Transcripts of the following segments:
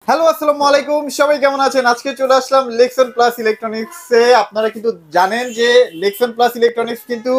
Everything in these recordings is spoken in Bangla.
হ্যালো, আসসালামু আলাইকুম। সবাই কেমন আছেন? আজকে চলে আসলাম লেক্সন প্লাস ইলেকট্রনিক্সে। আপনারা কিন্তু জানেন যে লেক্সন প্লাস ইলেকট্রনিক্স কিন্তু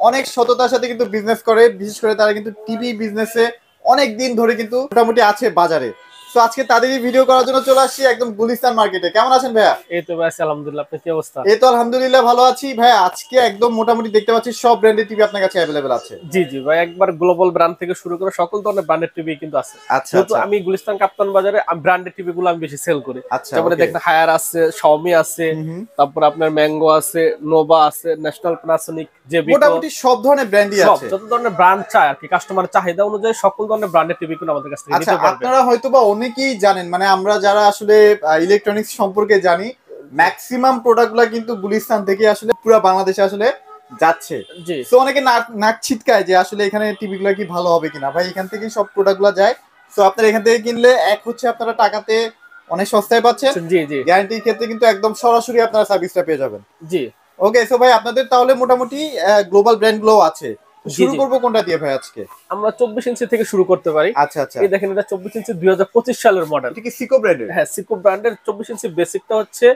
অনেক সততার সাথে কিন্তু বিজনেস করে। বিশেষ করে তারা কিন্তু টিভি বিজনেসে অনেক দিন ধরে কিন্তু মোটামুটি আছে বাজারে। তো আজকে তাদেরই ভিডিও করার জন্য চলে আসছি একদম গুলিস্তান মার্কেটে। কেমন আছেন ভাইয়া? এই তো ভাই আছি আলহামদুলিল্লাহ। আপনার কি অবস্থা? এই তো আলহামদুলিল্লাহ ভালো আছি ভাইয়া। আজকে একদম মোটামুটি দেখতে পাচ্ছি সব ব্র্যান্ডের টিভি আপনার কাছে অ্যাভেলেবেল আছে। জি জি ভাই, একবার গ্লোবাল ব্র্যান্ড থেকে শুরু করে সকল ধরনের ব্র্যান্ডের টিভি কিন্তু আছে। আচ্ছা যেহেতু আচ্ছা আমি গুলিস্তান কাপ্তান বাজারে ব্র্যান্ডেড টিভি গুলো আমি বেশি সেল করি। আচ্ছা, তারপরে ওকে। দেখেন হায়ার আছে, শাওমি আছে, হুম হুম। তারপর আপনার ম্যাঙ্গো আছে, নোভা আছে, ন্যাশনাল প্যানাসোনিক, জেবিকো, মোটামুটি সব ধরনের ব্র্যান্ডই সব আছে। যত ধরনের ব্র্যান্ড চায় আর কি, কাস্টমারের চাহিদা অনুযায়ী সকল ধরনের ব্র্যান্ডের টিভি কিন্তু আমাদের কাছ থেকে আচ্ছা, নিতে পারবে। আপনারা হয়তোবা অনেকেই জানেন, মানে আমরা যারা আসলে ইলেকট্রনিক্স সম্পর্কে জানি, ম্যাক্সিমাম প্রোডাক্টগুলো কিন্তু গুলিস্তান থেকে আসলে পুরো বাংলাদেশে আসলে যাচ্ছে। জি তো অনেকে নাক নাক ছিটকায় যে আসলে এখানে টিভিগুলো কি ভালো হবে কিনা। ভাই, এখান থেকেই সব প্রোডাক্টগুলো যায়। তো আপনারা এখান থেকে কিনলে এক হচ্ছে আপনারা টাকাতে অনেক সস্তায় পাচ্ছেন, জি জি গ্যারান্টির ক্ষেত্রে কিন্তু একদম সরাসরি আপনারা সার্ভিসটা পেয়ে যাবেন। জি ওকে, সো ভাই আপনাদের তাহলে মোটামুটি গ্লোবাল ব্র্যান্ডগুলো আছে। তো জি শুরু জি করবো কোনটা দিয়ে ভাই আজকে? আমরা 24 ইঞ্চি থেকে শুরু করতে পারি। আচ্ছা আচ্ছা, এই দেখেন, এটা 24 ইঞ্চি 2025 সালের মডেল। এটা কি সিকো ব্র্যান্ডের? হ্যাঁ, সিকো ব্র্যান্ডের 24 ইঞ্চি বেসিকটা হচ্ছে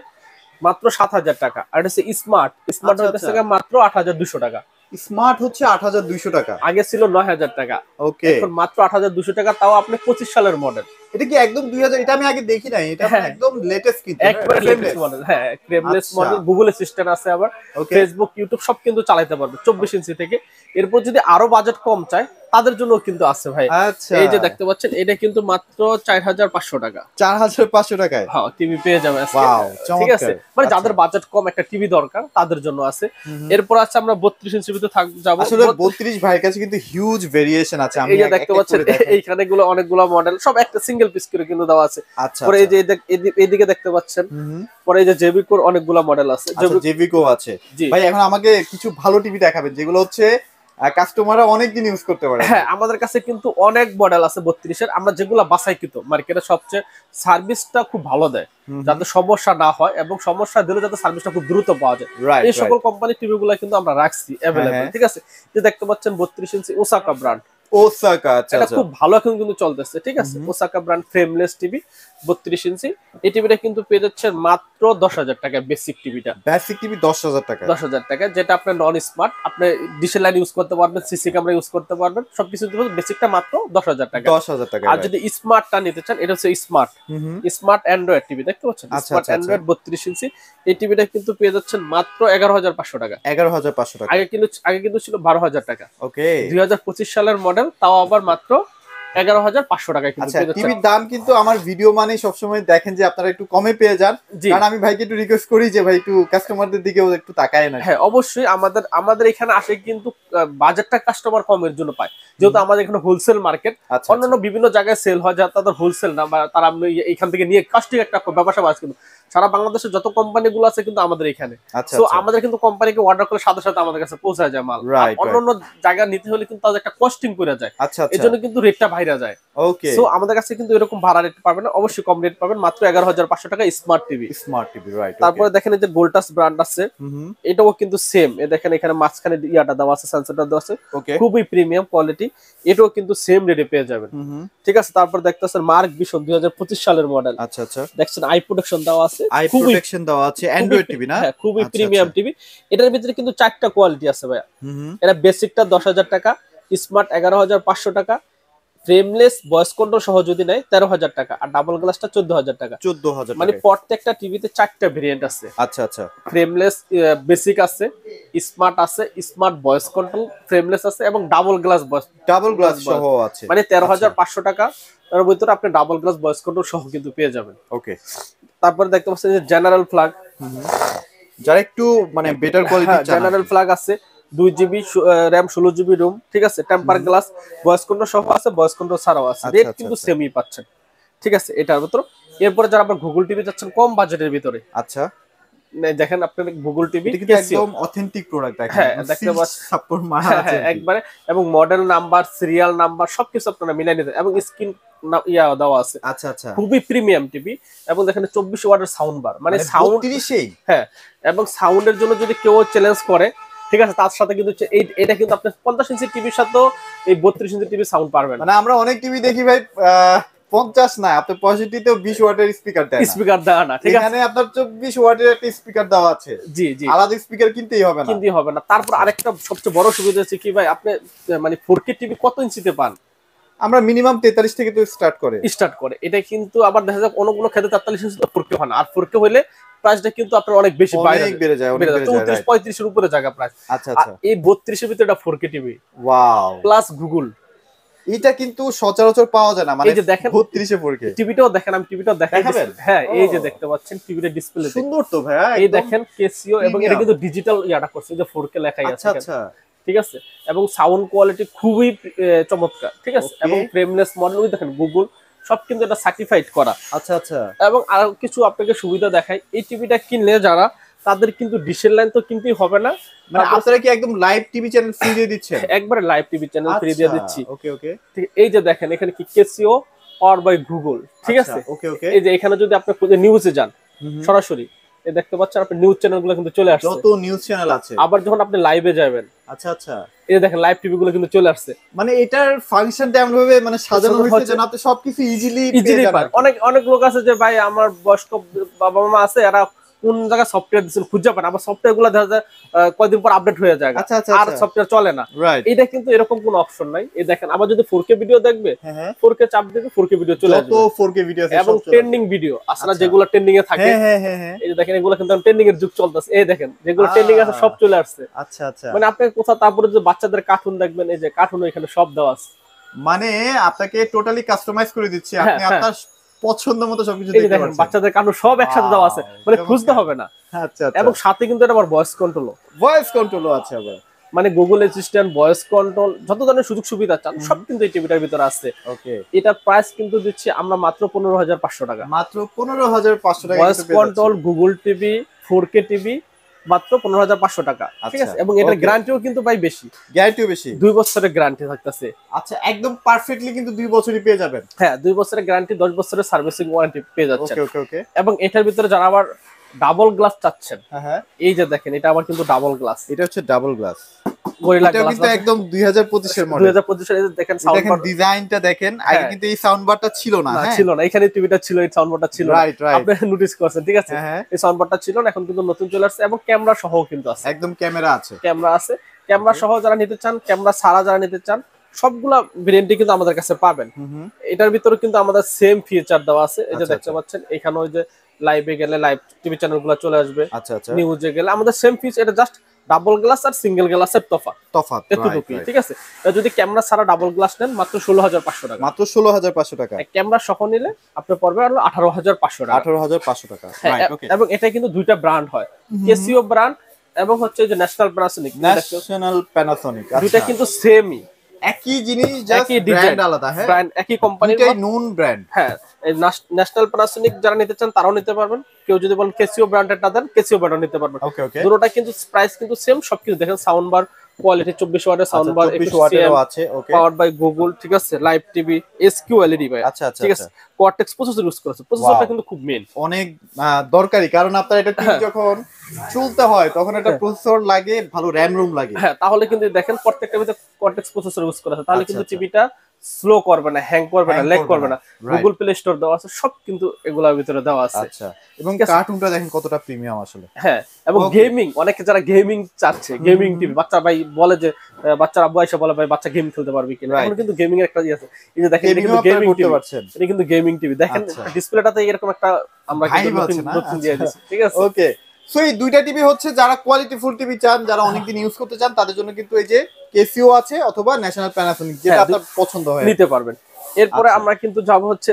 মাত্র 7,000 টাকা, আর এটা হচ্ছে স্মার্ট। স্মার্ট আচ্ছা হইতেছে আচ্ছা, গিয়ে মাত্র 8,200 টাকা। স্মার্ট হচ্ছে 8,200 টাকা। আগে ছিল 9,000 টাকা, ওকে, এখন মাত্র 8,200 টাকা, তাও আপনি 25 সালের মডেল। এটা কি একদম 2000? এটা আমি আগে দেখি নাই, এটা আপনার হ্যাঁ, একদম লেটেস্ট কিন্তু, হ্যাঁ, একবারে লেটেস্ট ফ্রেমলেস। মডেল। হ্যাঁ, ফ্রেমলেস আচ্ছা, মডেল, গুগল অ্যাসিস্ট্যান্ট আছে, আবার ওকে, ফেসবুক, ইউটিউব সব কিন্তু চালাতে পারবে 24 ইঞ্চি থেকে। এরপর যদি আরো বাজেট কম চায় তাদের জন্য কিন্তু আছে ভাই। আচ্ছা, এই যে দেখতে পাচ্ছেন, এটা কিন্তু মাত্র 4,500 টাকা। 4,500 টাকায়। হ্যাঁ, টিভি পেয়ে যাবে আজকে। ওয়াও, ঠিক আছে, চমৎকার। মানে আচ্ছা, যাদের বাজেট কম একটা টিভি দরকার তাদের জন্য আছে। হুম হুম। এরপর আছে আমরা 32 ইঞ্চি ভিতরে যাব। আসলে 32 ভাইয়ের কাছে কিন্তু হিউজ ভেরিয়েশন আছে, আমি এই যে এক দেখতে এক পাচ্ছেন, করে দেখাই। এইখানে গুলো অনেকগুলো মডেল, সব একটা সিঙ্গেল পিস করে কিন্তু দেওয়া আছে। আচ্ছা পরে এই আচ্ছা, যে এইদিকে দেখতে পাচ্ছেন, হুম হুম। পরে এই যে জেবিকোর অনেকগুলো মডেল আছে। আচ্ছা, জেভিকো আছে। জি, ভাই এখন আমাকে কিছু ভালো টিভি দেখাবেন যেগুলো হচ্ছে কাস্টমাররা অনেকদিন ইউজ করতে পারে। হ্যাঁ, আমাদের কাছে কিন্তু অনেক মডেল আছে 32-এর, আমরা যেগুলো বাছাইকৃত মার্কেটে সবচেয়ে সার্ভিসটা খুব ভালো দেয়, হুম হুম। যাতে সমস্যা না হয়, এবং সমস্যা দিলে যাতে সার্ভিসটা খুব দ্রুত পাওয়া যায়। রাইট এই সকল রাইট, কোম্পানির টিভি গুলা কিন্তু আমরা রাখছি হ্যাঁ অ্যাভেলেবেল। হ্যাঁ। ঠিক আছে, যে দেখতে পাচ্ছেন 32 ইঞ্চি ওসাকা ব্র্যান্ড, ওসাকা, আচ্ছা এটা আচ্ছা, খুব ভালো এখন কিন্তু চলতেছে। ঠিক হুম আছে, হুম। ওসাকা ব্র্যান্ড ফ্রেমলেস টিভি 32 ইঞ্চি। এই টিভিটা কিন্তু পেয়ে যাচ্ছেন মাত্র 10,000 টাকা। বেসিক টিভিটা বেসিক টিভি 10,000 টাকায়। 10,000 টাকা, যেটা আপনার নন স্মার্ট, আপনি ডিশের লাইন ইউজ করতে পারবেন, সিসি ক্যামেরা ইউজ করতে পারবেন, সবকিছু বেসিকটা মাত্র 10,000 টাকা। 10,000 টাকায়, আর রাইট। যদি স্মার্টটা নিতে চান, এটা হচ্ছে স্মার্ট, হুম হুম। স্মার্ট অ্যান্ড্রয়েড টিভি দেখতে পাচ্ছেন, আচ্ছা স্মার্ট আচ্ছা আচ্ছা, অ্যান্ড্রয়েড 32 ইঞ্চি। এই টিভিটা কিন্তু পেয়ে যাচ্ছেন মাত্র 11,500 টাকা। 11,500 টাকা। আগে কিন্তু ছিল 12,000 টাকা। ওকে। 2025 সালের মডেল, তাও আবার মাত্র 11,500 টাকায় কিন্তু আচ্ছা, পেয়ে যাচ্ছেন। টিভির দাম কিন্তু আমার ভিডিও মানে সবসময় দেখেন যে আপনারা একটু কমে পেয়ে যান। জি, কারণ আমি ভাইকে একটু রিকোয়েস্ট করি যে ভাই একটু কাস্টমারদের দিকেও একটু তাকায় না। হ্যাঁ অবশ্যই, আমাদের এখানে আসে কিন্তু বাজেটটা কাস্টমার কমের জন্য পায়, যেহেতু আমাদের এখানে হোলসেল মার্কেট। আচ্ছা আচ্ছা, অন্যান্য বিভিন্ন জায়গায় সেল হয়, যা তাদের হোলসেল না, বা তারা আপনি এখান থেকে নিয়ে কাস্টিং একটা ব্যবসা বাজ, কিন্তু সারা বাংলাদেশের যত কোম্পানি গুলো আছে কিন্তু আমাদের এখানে। আচ্ছা তো আচ্ছা, আমাদের কিন্তু কোম্পানিকে অর্ডার করলে সাথে সাথে আমাদের কাছে পৌঁছায় যায় মাল। আর রাইট রাইট, অন্যান্য জায়গায় নিতে হলে কিন্তু তাদের একটা কস্টিং করে যায়, আচ্ছা এই আচ্ছা, জন্য কিন্তু রেটটা বাইরে যায়। ওকে। সো আমাদের কাছে কিন্তু এরকম ভাড়া রেট পাবেন না, অবশ্যই কম রেট পাবেন, মাত্র 11,500 টাকা smart TV. Smart TV, right, okay. তারপরে দেখেন এই যে গোল্টাস ব্র্যান্ড আছে, হুম হুম, এটাও কিন্তু সেম। এ দেখেন এখানে মাঝখানে ইয়াটা দেওয়া আছে, সেন্সরটা দেওয়া আছে, ওকে। খুবই প্রিমিয়াম কোয়ালিটি। এটাও কিন্তু সেম রেটে পেয়ে যাবেন। হুম হুম, ঠিক আছে, তারপর দেখতেছেন মার্ক ভিশন 2025 সালের মডেল, আচ্ছা আচ্ছা, দেখছেন আই প্রোটেকশন দেওয়া আছে, আই খুবই প্রোটেকশন দেওয়া আছে, অ্যান্ড্রয়েড টিভি না? হ্যাঁ, খুবই আচ্ছা প্রিমিয়াম আচ্ছা, টিভি। এটার ভিতরে কিন্তু 4টা কোয়ালিটি আছে ভাইয়া। হুম হুম, এটা বেসিকটা 10,000 টাকা, স্মার্ট 11,500 টাকা, ফ্রেমলেস ভয়েস কন্ট্রোল সহ যদি নেয় 13,000 টাকা, আর ডাবল গ্লাসটা 14,000 টাকা। 14,000 মানে টাকায়। প্রত্যেকটা টিভিতে 4টা ভেরিয়েন্ট আছে। আচ্ছা আচ্ছা, ফ্রেমলেস বেসিক আছে, স্মার্ট আছে, স্মার্ট ভয়েস কন্ট্রোল, ফ্রেমলেস আছে, এবং double glass voice double glass সহ ভয়েস, আছে। মানে আচ্ছা, 13,500 টাকা। তার ভিতরে আপনি ডাবল গ্লাস ভয়েস কন্ট্রোল সহ কিন্তু পেয়ে যাবেন। ওকে। তারপরে দেখতে পাচ্ছেন যে জেনারেল ফ্ল্যাগ। হুম হুম। যারা একটু মানে বেটার হ্যাঁ, কোয়ালিটির চান আর জেনারেল কি। ফ্ল্যাগ আছে, 2 জিবি র্যাম, 16 জিবি রুম। ঠিক আছে, টেম্পার গ্লাস, ভয়েস কন্ট্রোল সহ আছে, ভয়েস কন্ট্রোল ছাড়াও আছে। আচ্ছা রেট আচ্ছা কিন্তু আচ্ছা, সেমই পাচ্ছেন। ঠিক আছে, এটার ভিতর। এরপরে যারা আপনার গুগল টিভি যাচ্ছেন কম বাজেটের ভিতরে, আচ্ছা। দেখেন আপনার গুগল টিভি এটা কিন্তু কেসিও। একদম অথেন্টিক প্রোডাক্ট, দেখেন হ্যাঁ, একদম দেখতে সিল পাচ্ছেন। সাপোর্ট মারা হ্যাঁ আছে হ্যাঁ, আর কি। একবারে, এবং মডেল নাম্বার, সিরিয়াল নাম্বার সবকিছু আপনারা মিলাই নিতে, এবং স্ক্রিন ইয়া দেওয়া আছে। আচ্ছা আচ্ছা, খুবই প্রিমিয়াম টিভি, এবং দেখেন 24 ওয়াটের সাউন্ড বার, মানে মানে সাউন্ড। 32-এই। হ্যাঁ, এবং সাউন্ডের জন্য যদি কেউ চ্যালেঞ্জ করে, ঠিক আছে, তার সাথে কিন্তু এটা কিন্তু আপনি 50 ইঞ্চি টিভির সাথেও এই 32 ইঞ্চি টিভি সাউন্ড পারবেন। মানে আমরা অনেক টিভি দেখি ভাই 50 না, আপনার 65 তেও 20 ওয়াটের স্পিকার দেয় না। স্পিকার দেওয়া না, ঠিক আছে। এখানে আপনার 24 ওয়াটের একটা স্পিকার দেওয়া আছে। জি জি, আলাদা স্পিকার কিনতেই হবে না। কিনতেই হবে না। তারপর আরেকটা সবচেয়ে বড় সুবিধা হচ্ছে কি ভাই, আপনি মানে 4K টিভি কত ইঞ্চিতে পান? আমরা মিনিমাম 43 থেকে তো স্টার্ট করে। এটা কিন্তু আবার দেখা যায় কোনো ক্ষেত্রে 43 ইঞ্চি তো 4K হয় না, আর 4K হইলে প্রাইসটা কিন্তু আপনার অনেক বেশি অনেক বেড়ে যায়, অনেক বেড়ে যায়। 34-35 এর উপরে জায়গা প্রাইস। আচ্ছা আচ্ছা, এই 32 এর ভিতরে এটা 4K TV wow, plus Google. এটা কিন্তু সচরাচর পাওয়া যায় না, মানে এই যে দেখেন 32 এ 4K। টিভিটাও দেখেন, আমি টিভিটাও দেখাই দেখাবেন? দিচ্ছি। হ্যাঁ, এই যে দেখতে পাচ্ছেন টিভিটা ডিসপ্লে সুন্দর তো ভাইয়া, এই দেখেন কেসিও, এবং এটা কিন্তু ডিজিটাল ইয়াটা করছে, যে 4K লেখাই আছে। আচ্ছা আচ্ছা, ঠিক আছে, এবং সাউন্ড কোয়ালিটি খুবই চমৎকার, ঠিক আছে। এবং ফ্রেমলেস মডেল, ওই দেখেন গুগল সব কিন্তু এটা সার্টিফাইড করা। আচ্ছা আচ্ছা, এবং আর কিছু আপনাকে সুবিধা দেখাই, এই টিভিটা কিনলে যারা, তাদের কিন্তু ডিশের লাইন তো কিনতেই হবে না। মানে আপনারা কি একদম লাইভ টিভি চ্যানেল ফ্রি দিয়ে দিচ্ছেন? একবারে লাইভ টিভি চ্যানেল ফ্রি দিয়ে দিচ্ছি। ওকে ওকে, ঠিক, এই যে দেখেন এখানে কি কেসিও পাওয়ার বাই গুগল, ঠিক আছে। ওকে ওকে, এই যে এখানে যদি আপনি নিউজে যান সরাসরি, এই দেখতে পাচ্ছেন আপনি নিউজ চ্যানেলগুলো কিন্তু চলে আসছে, যত নিউজ চ্যানেল আছে। আবার যখন আপনি লাইভে যাবেন, আচ্ছা আচ্ছা, এই যে দেখেন লাইভ টিভি গুলো কিন্তু চলে আসছে। মানে এটার ফাংশনটা এমন ভাবে মানে সাজানো হয়েছে যেন আপনি সবকিছু ইজিলি পান। অনেক লোক আছে যে ভাই আমার বয়স্ক বাবা মা আছে, এরা কোন জায়গায় সফটওয়্যার দিচ্ছেন খুঁজে পান, আবার সফটওয়্যার গুলো দেখা যায় কয়েকদিন পর আপডেট হয়ে যায়, আর সফটওয়্যার চলে না। এটা কিন্তু এরকম কোনো অপশন নাই। এই দেখেন আবার যদি 4K ভিডিও দেখবে, 4K চাপ দিবে 4K ভিডিও চলে আসবে, 4K ভিডিও আছে, এবং ট্রেন্ডিং ভিডিও আসলে যেগুলো ট্রেন্ডিং এ থাকে। এই যে দেখেন এগুলো কিন্তু ট্রেন্ডিং এর যুগ চলতেছে, এই দেখেন যেগুলো ট্রেন্ডিং আছে সব চলে আসছে। আচ্ছা আচ্ছা, মানে আপনি কোথাও, তারপরে যে বাচ্চাদের কার্টুন দেখবেন, এই যে কার্টুন এখানে সব দেওয়া আছে, মানে আপনাকে টোটালি কাস্টমাইজ করে দিচ্ছে, আপনি আপনার পছন্দ মতো সবকিছু দেখতে পাচ্ছেন। বাচ্চাদের কার্টুন সব একসাথে দেওয়া আছে, মানে খুঁজতে হবে না। আচ্ছা আচ্ছা, এবং সাথে কিন্তু এটা আবার ভয়েস কন্ট্রোলও আছে আবার, মানে গুগল অ্যাসিস্ট্যান্ট, ভয়েস কন্ট্রোল, যত ধরনের সুযোগ সুবিধা চান সব কিন্তু এই টিভিটার ভিতরে আছে। ওকে, এটার প্রাইস কিন্তু দিচ্ছি আমরা মাত্র 15,500 টাকা। মাত্র 15,500 টাকা, voice control, Google TV, 4K TV মাত্র 15,500 টাকা, ঠিক আছে। এবং এটার গ্যারান্টিও কিন্তু ভাই বেশি, 2 বছরের গ্যারান্টি থাকতেছে। আচ্ছা, একদম পারফেক্টলি কিন্তু 2 বছরই পেয়ে যাবেন। হ্যাঁ, 2 বছরের গ্যারান্টি, 10 বছরের সার্ভিসিং ওয়ারেন্টি পেয়ে যাচ্ছেন। ওকে ওকে ওকে, এবং এটার ভিতরে যারা আবার ডাবল গ্লাস চাচ্ছেন, হ্যাঁ, এই যে দেখেন এটা আবার কিন্তু ডাবল গ্লাস, এটা হচ্ছে ডাবল গ্লাস গরিলা এটা গ্লাস, কিন্তু একদম 2025 এর মডেল। 2025 এর দেখেন সাউন্ড বার, ডিজাইনটা দেখেন। আগে কিন্তু এই সাউন্ড বারটা ছিল না, ছিল না, এখানে টিভিটা ছিল, এই সাউন্ড বারটা ছিল না, আপনি নোটিস করছেন, ঠিক আছে। এই সাউন্ড বারটা ছিল না, এখন কিন্তু নতুন চলে আসছে, এবং ক্যামেরা সহ কিন্তু আছে, একদম ক্যামেরা আছে, ক্যামেরা সহ যারা নিতে চান, ক্যামেরা ছাড়া যারা নিতে চান, সবগুলা ভেরিয়েন্টই কিন্তু আমাদের কাছে পাবেন। এটার ভিতরে কিন্তু আমাদের সেম ফিচার দেওয়া আছে, এই যে দেখতে পাচ্ছেন এখানে ওই যে লাইভে গেলে লাইভ টিভি চ্যানেলগুলো চলে আসবে, নিউজে গেলে আমাদের সেম ফিচার। এটা জাস্ট ডাবল গ্লাস আর সিঙ্গেল গ্লাসের তফাৎ এতটুকুই, ঠিক আছে। যদি ক্যামেরা ছাড়া ডাবল গ্লাস নেন মাত্র 16,500 টাকা, মাত্র 16,500 টাকা। ক্যামেরা সহ নিলে আপনি পড়বে আরো 18,500 টাকা, 18,500 টাকা। এবং এটা কিন্তু দুইটা ব্র্যান্ড হয়, কেসিও ব্র্যান্ড এবং হচ্ছে যে ন্যাশনাল প্যানাসোনিক, দুইটা কিন্তু সেমই, একই জিনিস, জাস্ট ব্র্যান্ড আলাদা। হ্যাঁ, ব্র্যান্ড একই কোম্পানির, দুটোই নন ব্র্যান্ড। হ্যাঁ, ন্যাশনাল প্যানাসোনিক যারা নিতে চান তারাও নিতে পারবেন, কেউ যদি বলেন কেসিও ব্র্যান্ডেরটা দেন, কেসিও ব্র্যান্ড নিতে পারবেন। দুটোটা কিন্তু প্রাইস কিন্তু সেম, সবকিছু দেখেন সাউন্ড বার কোয়ালিটি 24 ওয়াটের সাউন্ড বার, 24 ওয়াটেরও আছে, ওকে, পাওয়ার বাই গুগল, ঠিক আছে। লাইভ টিভি, এসকিউ এলইডি ভাই, ঠিক আছে। কোয়ার্টেক্স প্রসেসর ইউজ করেছে, প্রসেসরটা কিন্তু খুব মেইন, অনেক দরকারি, কারণ আপনার এটা টিভি যখন চলতে হয় তখন এটা প্রসেসর লাগে, ভালো র‍্যাম রুম লাগে। হ্যাঁ, তাহলে কিন্তু দেখেন প্রত্যেকটা ভিতরে কোয়ার্টেক্স প্রসেসর ইউজ করা আছে, তাহলে কিন্তু টিভিটা স্লো করবে না, হ্যাং করবে না, ল্যাগ করবে না। গুগল প্লে স্টোর দেওয়া আছে, সব কিন্তু এগুলোর ভিতরে দেওয়া আছে। আচ্ছা, এবং কার্টুনটা দেখেন কতটা প্রিমিয়াম আসলে। হ্যাঁ, এবং গেমিং, অনেকে যারা গেমিং চাচ্ছে, গেমিং টিভি, বাচ্চা ভাই বলে যে বাচ্চারা আব্বু এসে বলে ভাই বাচ্চা গেম খেলতে পারবে কিনা, এখন কিন্তু গেমিং এর একটা ইয়ে আছে। এই যে দেখেন এটা কিন্তু গেমিং টিভি, এটা কিন্তু গেমিং টিভি, দেখেন ডিসপ্লেটাতে এরকম একটা আমরা কিন্তু নতুন দিয়ে দিয়েছি, ঠিক আছে। ওকে, সো এই দুইটা টিভি হচ্ছে যারা কোয়ালিটি ফুল টিভি চান, যারা অনেকদিন ইউজ করতে চান, তাদের জন্য কিন্তু এই যে কেসিও আছে অথবা ন্যাশনাল প্যানাসোনিক, যেটা আপনার পছন্দ হয় নিতে পারবেন। এরপরে আমরা কিন্তু যাব হচ্ছে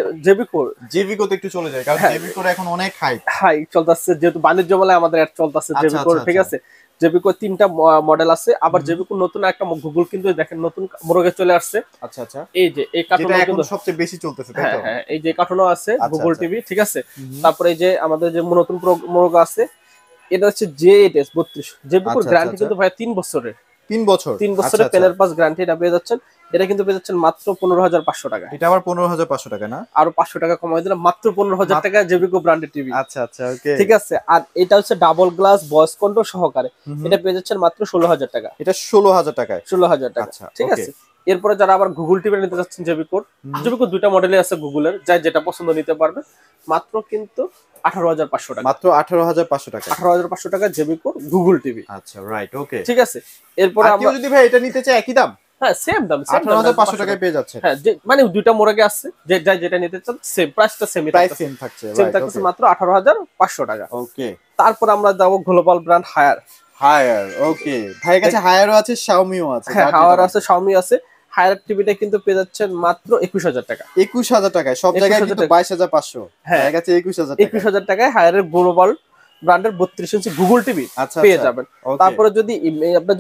জেবিকো তে একটু চলে যাই, কারণ জেবিকোর এখন অনেক হাই চলতেছে, যেহেতু বাণিজ্য মেলায় আমাদের অ্যাড চলতেছে জেবিকোর, ঠিক আছে। জেবিকো 3টা মডেল আছে, আবার জেবিকো নতুন একটা গুগল কিন্তু দেখেন নতুন মোড়কে চলে আসছে। আচ্ছা আচ্ছা, এই যে এই কার্টুনটা কিন্তু সবচেয়ে বেশি চলতেছে, তাই তো? হ্যাঁ, এই যে কার্টুনও আছে গুগল টিভি, ঠিক আছে। তারপরে এই যে আমাদের যে নতুন মোড়ক আছে, এটা হচ্ছে জে8s 32, জেবিকোর গ্যারান্টি কিন্তু ভাই 3 বছরের, 3 বছরের পেনের পাস গ্যারান্টি এটা পেয়ে যাচ্ছেন। এটা কিন্তু পেয়ে যাচ্ছেন মাত্র 15,500 টাকা। এটা আবার 15,500 টাকা না, আরো 500 টাকা কমাই দিলাম, মাত্র 15,000 টাকা জেবিকো ব্র্যান্ডের টিভি। আচ্ছা আচ্ছা, ওকে, ঠিক আছে। আর এটা হচ্ছে ডাবল গ্লাস ভয়েস কন্ট্রোল সহকারে, এটা পেয়ে যাচ্ছেন মাত্র 16,000 টাকা। এটা 16,000 টাকায়, 16,000 টাকা, ঠিক আছে। এরপরে যারা আবার গুগল টিভি নিতে যাচ্ছেন জেবি কোড, জেবি কোড দুইটা মডেলই আছে গুগলের, যাই যেটা পছন্দ নিতে পারবে। মাত্র কিন্তু 18,500 টাকা, মাত্র 18,500 টাকা। 18,500 টাকা জেবি কোড গুগল টিভি। আচ্ছা রাইট, ওকে, ঠিক আছে। এরপরে আর আমরা কেউ যদি ভাই এটা নিতে চায় একই দাম, হ্যাঁ সেম দাম, 18,500 টাকায় পেয়ে যাচ্ছে। হ্যাঁ মানে দুইটা মোড়কে আছে, যে যাই যেটা নিতে চান সেম প্রাইসটা, সেমই প্রাইস থাকছে, সেম থাকছে, সেম রাইট, থাকছে ওকে, মাত্র 18,500 টাকা। ওকে। তারপর আমরা যাবো গ্লোবাল ব্র্যান্ড হায়ার। হায়ার, ওকে, ভাইয়ের কাছে হায়ারও আছে, শাওমিও আছে। হ্যাঁ হায়ার আছে, শাওমি আছে। হায়ার টিভিটা কিন্তু পেয়ে যাচ্ছেন মাত্র 21,000 টাকা। 21,000 টাকায়, সব জায়গায় কিন্তু 22,500, হ্যাঁ ভাইয়ের কাছে 21,000 টাকা। 21,000 টাকায় হায়ারের গ্লোবাল ব্র্যান্ডের 32 ইঞ্চি গুগল টিভি আচ্ছা, পেয়ে আচ্ছা, যাবেন। okay. তারপরে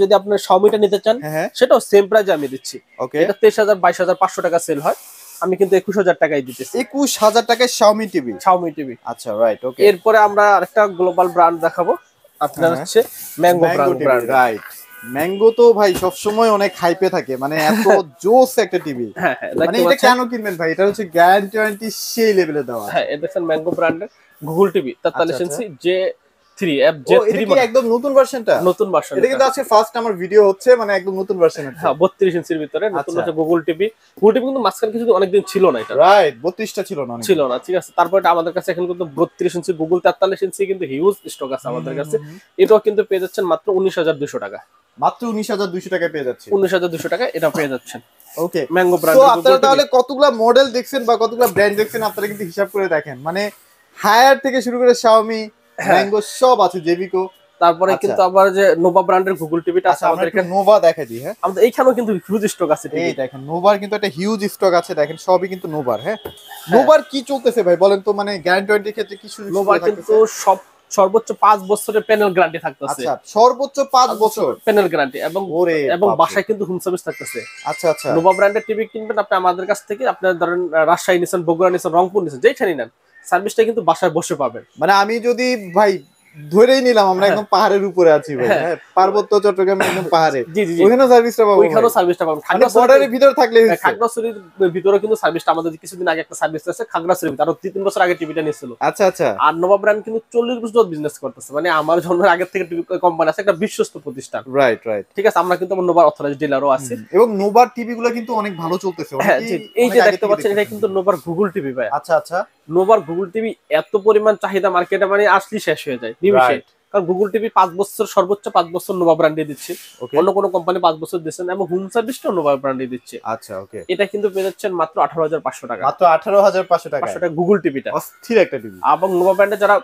যদি আপনার শাওমিটা নিতে চান, হ্যাঁ, সেটাও সেম প্রাইসে আমি দিচ্ছি। ওকে, এটা 23,000-22,500 টাকা সেল হয়, আমি কিন্তু 21,000 টাকায় দিতেছি 21,000 টাকায় শাওমি টিভি। Xiaomi TV. আচ্ছা রাইট, ওকে। এরপরে আমরা আরেকটা গ্লোবাল ব্র্যান্ড দেখাবো, আপনার হ্যাঁ, হচ্ছে ম্যাঙ্গো ব্র্যান্ড। রাইট, ম্যাঙ্গো তো ভাই সবসময় অনেক হাইপে থাকে, মানে এত জোস একটা টিভি। হ্যাঁ মানে এটা কেন কিনবেন ভাই? এটা হচ্ছে গ্যারান্টি ওয়ারেন্টি সেই লেভেলে দেওয়া। হ্যাঁ এটা দেখছেন ম্যাঙ্গো ব্র্যান্ডের গুগল টিভি 43 ইঞ্চি J3 অ্যাপ, ও এটা কি একদম নতুন ভার্সনটা? নতুন ভার্সন। এটা কিন্তু আজকে ফার্স্ট আমার ভিডিও হচ্ছে, মানে একদম নতুন ভার্সন। হ্যাঁ 32 ইঞ্চির ভিতরে নতুন হচ্ছে গুগল টিভি। গুগল টিভি কিন্তু মাঝখানে কিছু অনেকদিন ছিল না, এটা রাইট, 32টা ছিল না, ছিল না, ঠিক আছে। তারপর এটা আমাদের কাছে এখন কিন্তু 32 ইঞ্চি গুগল 43 ইঞ্চি কিন্তু হিউজ স্টক আছে আমাদের কাছে। এটাও কিন্তু পেয়ে যাচ্ছেন মাত্র 19,200 টাকা। মাত্র 19,200 টাকায় পেয়ে যাচ্ছে। 19,200 টাকা এটা পেয়ে যাচ্ছেন। ওকে, ম্যাঙ্গো ব্র্যান্ড। তো আপনারা তাহলে কতগুলা মডেল দেখছেন বা কতগুলা ব্র্যান্ড দেখছেন, আপনারা কিন্তু হিসাব করে দেখেন, মানে হায়ার থেকে শুরু করে শাওমি, ম্যাঙ্গো সব আছে, জেবিকো। তারপরে কিন্তু আবার যে নোভা ব্র্যান্ডের গুগল টিভিটা আছে আমাদের এখানে। নোভা দেখাই দিই। হ্যাঁ আমাদের এইখানেও কিন্তু হিউজ স্টক আছে। এই দেখেন নোভার কিন্তু একটা হিউজ স্টক আছে, দেখেন সবই কিন্তু নোভার। হ্যাঁ নোভার কি চলতেছে ভাই বলেন তো, মানে গ্যারান্টি ওয়ারেন্টির ক্ষেত্রে কি সুযোগ? নোভা কিন্তু সর্বোচ্চ 5 বছরের প্যানেল গ্যারান্টি থাকতেছে। আচ্ছা সর্বোচ্চ 5 বছর প্যানেল গ্যারান্টি, এবং বাসায় কিন্তু হোম সার্ভিস থাকতেছে। আচ্ছা আচ্ছা, নোভা ব্র্যান্ডের টিভি কিনবেন আপনি আমাদের কাছ থেকে, আপনার ধরেন রাজশাহী নিছেন, বগুড়া নিছেন, রংপুর নিছেন, যেখানেই নেন সার্ভিসটা কিন্তু বাসায় বসে পাবেন। মানে আমি যদি ভাই ধরেই নিলাম আমরা একদম পাহাড়ের উপরে আছি ভাই, হ্যাঁ পার্বত্য চট্টগ্রামে একদম পাহাড়ে, ওখানেও সার্ভিসটা পাবো? ওইখানেও সার্ভিসটা পাবেন, বর্ডারের ভিতর থাকলে। খাগড়াছড়ির ভিতরে কিন্তু সার্ভিসটা আমাদের কিছুদিন আগে একটা সার্ভিস আছে খাগড়াছড়ির ভিতরে, আরো 2-3 বছর আগে টিভিটা নিয়েছিল। আচ্ছা আচ্ছা। আর নোভা ব্র্যান্ড কিন্তু 40 বছর বিজনেস করতেছে, মানে আমার জন্মের আগে থেকে টিভি কোম্পানি আছে, একটা বিশ্বস্ত প্রতিষ্ঠান। রাইট রাইট, ঠিক আছে। আমরা কিন্তু নোভার অথরাইজড ডিলারও আছি, এবং নোভার টিভি গুলো কিন্তু অনেক ভালো চলতেছে। হ্যাঁ এই যে দেখতে পাচ্ছেন এটা কিন্তু নোভার গুগল টিভি ভাই। আচ্ছা আচ্ছা, নোভার গুগল টিভি এত পরিমাণ চাহিদা মার্কেটে, মানে আসলে শেষ হয়ে যায় নিমিষে। কারণ গুগল টিভি 5 বছর, সর্বোচ্চ 5 বছর নোভা ব্র্যান্ডে দিচ্ছে, অন্য কোনো কোম্পানি 5 বছর দিচ্ছেন, এবং হোম সার্ভিসটাও নোভা ব্র্যান্ডে দিচ্ছে। আচ্ছা ওকে, এটা কিন্তু পেয়ে যাচ্ছেন মাত্র 18,500 টাকা। মাত্র 18,500 টাকা গুগল টিভিটা অস্থির একটা টিভি। এবং নোভা ব্র্যান্ডে যারা